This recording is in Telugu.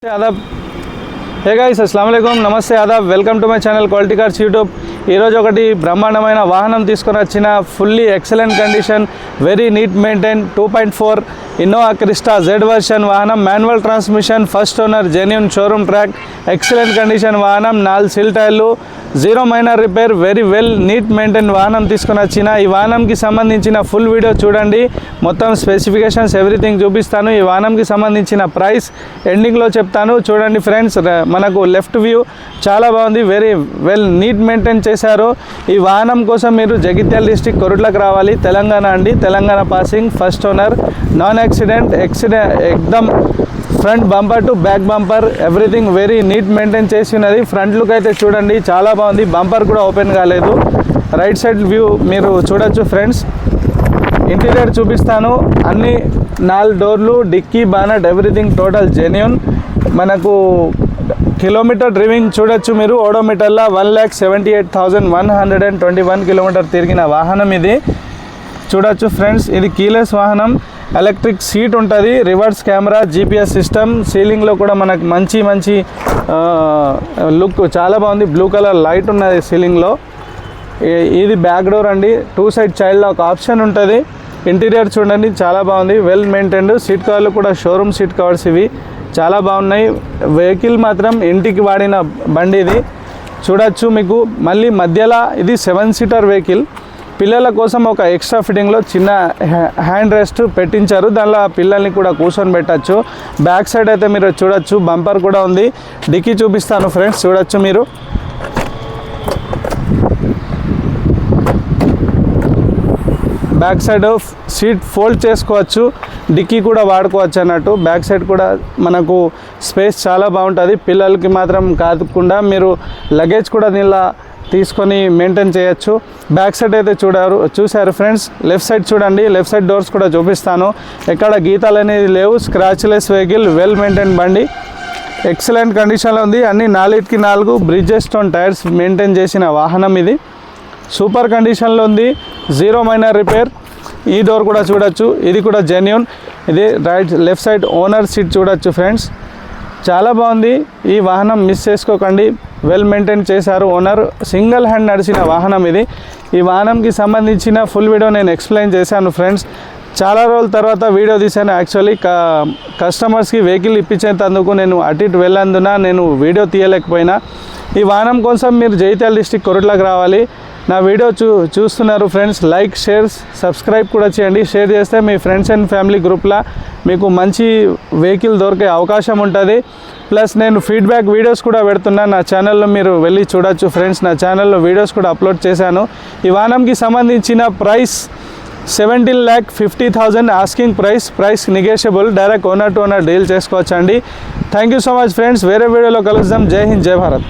आदाब हे गाइस अस्सलाम वालेकुम नमస్తే आदाब welcome to my channel quality cars YouTube ఈరోజు ఒకటి బ్రహ్మాండమైన వాహనం తీసుకొని వచ్చిన fully excellent condition very neat maintain 2.4 Innova Crysta Z version వాహనం manual transmission first owner genuine showroom track excellent condition వాహనం 4 సీల్ టైర్లు zero minor repair very well neat maintain వాహనం తీసుకొని వచ్చిన ఈ వాహనంకి సంబంధించిన ఫుల్ వీడియో చూడండి మొత్తం స్పెసిఫికేషన్స్ ఎవ్రీథింగ్ చూపిస్తాను ఈ వాహనంకి సంబంధించిన ప్రైస్ ఎండింగ్లో చెప్తాను చూడండి ఫ్రెండ్స్ మనకు లెఫ్ట్ వ్యూ చాలా బాగుంది వెరీ వెల్ నీట్ మెయింటైన్ చేశారు ఈ వాహనం కోసం మీరు జగిత్యాల డిస్ట్రిక్ట్ కొరుట్లకు రావాలి తెలంగాణ అండి Telangana passing first owner non accident ఎక్దమ్ front bumper to back bumper everything very neat maintain చేసి ఉన్నది ఫ్రంట్ లుక్ అయితే చూడండి చాలా బాగుంది బంపర్ కూడా ఓపెన్ కాలేదు రైట్ సైడ్ వ్యూ మీరు చూడొచ్చు ఫ్రెండ్స్ ఇంటీరియర్ చూపిస్తాను అన్ని 4 డోర్లు dicky bonnet everything total genuine మనకు కిలోమీటర్ డ్రైవింగ్ చూడొచ్చు మీరు ఓడోమీటర్లో 1,78,121 కిలోమీటర్ తిరిగిన వాహనం ఇది చూడొచ్చు ఫ్రెండ్స్ ఇది కీలెస్ వాహనం ఎలక్ట్రిక్ సీట్ ఉంటుంది రివర్స్ కెమెరా జీపీఎస్ సిస్టమ్ సీలింగ్లో కూడా మనకు మంచి లుక్ చాలా బాగుంది బ్లూ కలర్ లైట్ ఉన్నది సీలింగ్లో ఇది బ్యాక్ డోర్ అండి 2 సైడ్ చైల్డ్ లాక్ ఆప్షన్ ఉంటుంది ఇంటీరియర్ చూడండి చాలా బాగుంది వెల్ మెయింటైన్డ్ సీట్ కవర్లు కూడా షోరూమ్ సీట్ కవర్స్ ఇవి చాలా బాగున్నాయి వెహికల్ మాత్రం ఇంటికి వాడిన బండి ఇది చూడొచ్చు మీకు మళ్ళీ మధ్యలో ఇది 7 సీటర్ వెహికల్ పిల్లల కోసం ఒక ఎక్స్ట్రా ఫిట్టింగ్లో చిన్న హ్యాండ్ రెస్ట్ పెట్టించారు దానిలో పిల్లల్ని కూడా కూర్చొని పెట్టచ్చు బ్యాక్ సైడ్ అయితే మీరు చూడొచ్చు బంపర్ కూడా ఉంది డిక్కీ చూపిస్తాను ఫ్రెండ్స్ చూడొచ్చు మీరు బ్యాక్ సైడ్ సీట్ ఫోల్డ్ చేసుకోవచ్చు డిక్కీ కూడా వాడుకోవచ్చు అన్నట్టు బ్యాక్ సైడ్ కూడా మనకు స్పేస్ చాలా బాగుంటుంది పిల్లలకి మాత్రం కాకుండా మీరు లగేజ్ కూడా దీనిలో తీసుకొని మెయింటైన్ చేయొచ్చు బ్యాక్ సైడ్ అయితే చూశారు ఫ్రెండ్స్ లెఫ్ట్ సైడ్ చూడండి లెఫ్ట్ సైడ్ డోర్స్ కూడా చూపిస్తాను ఎక్కడ గీతాలు అనేది లేవు స్క్రాచ్లెస్ వెహికల్ వెల్ మెయింటైన్ బండి ఎక్సలెంట్ కండిషన్లో ఉంది అన్ని 4కి 4 బ్రిడ్జెస్ స్టోన్ టైర్స్ మెయింటైన్ చేసిన వాహనం ఇది సూపర్ కండిషన్లో ఉంది జీరో మైనర్ రిపేర్ ఈ డోర్ కూడా చూడొచ్చు ఇది కూడా జెన్యూన్ ఇది లెఫ్ట్ సైడ్ ఓనర్ సీట్ చూడొచ్చు ఫ్రెండ్స్ చాలా బాగుంది ఈ వాహనం మిస్ చేసుకోకండి వెల్ మెయింటైన్ చేశారు ఓనర్ సింగిల్ హ్యాండ్ నడిచిన వాహనం ఇది ఈ వాహనంకి సంబంధించిన ఫుల్ వీడియో నేను ఎక్స్ప్లెయిన్ చేశాను ఫ్రెండ్స్ చాలా రోజుల తర్వాత వీడియో తీశాను యాక్చువల్లీ కస్టమర్స్కి వెహికల్ ఇప్పించేందుకు నేను అటు ఇటు వెళ్ళేందున నేను వీడియో తీయలేకపోయినా ఈ వాహనం కోసం మీరు జగిత్యాల డిస్ట్రిక్ట్ కొరుట్లకు రావాలి నా వీడియో చూస్తున్నారు ఫ్రెండ్స్ లైక్ షేర్ సబ్స్క్రైబ్ కూడా చేయండి షేర్ చేస్తే మీ ఫ్రెండ్స్ అండ్ ఫ్యామిలీ గ్రూప్లో మీకు మంచి వెహికల్ దొరికే అవకాశం ఉంటుంది ప్లస్ నేను ఫీడ్బ్యాక్ వీడియోస్ కూడా పెడుతున్నాను నా ఛానల్లో మీరు వెళ్ళి చూడొచ్చు ఫ్రెండ్స్ నా ఛానల్లో వీడియోస్ కూడా అప్లోడ్ చేశాను ఈ వాహనంకి సంబంధించిన price 17,50,000 asking price negotiable direct owner to owner deal చేసుకోవచ్చు అండి thank you so much friends వేరే వీడియోలో కలుద్దాం జై హింద్ జై భారత్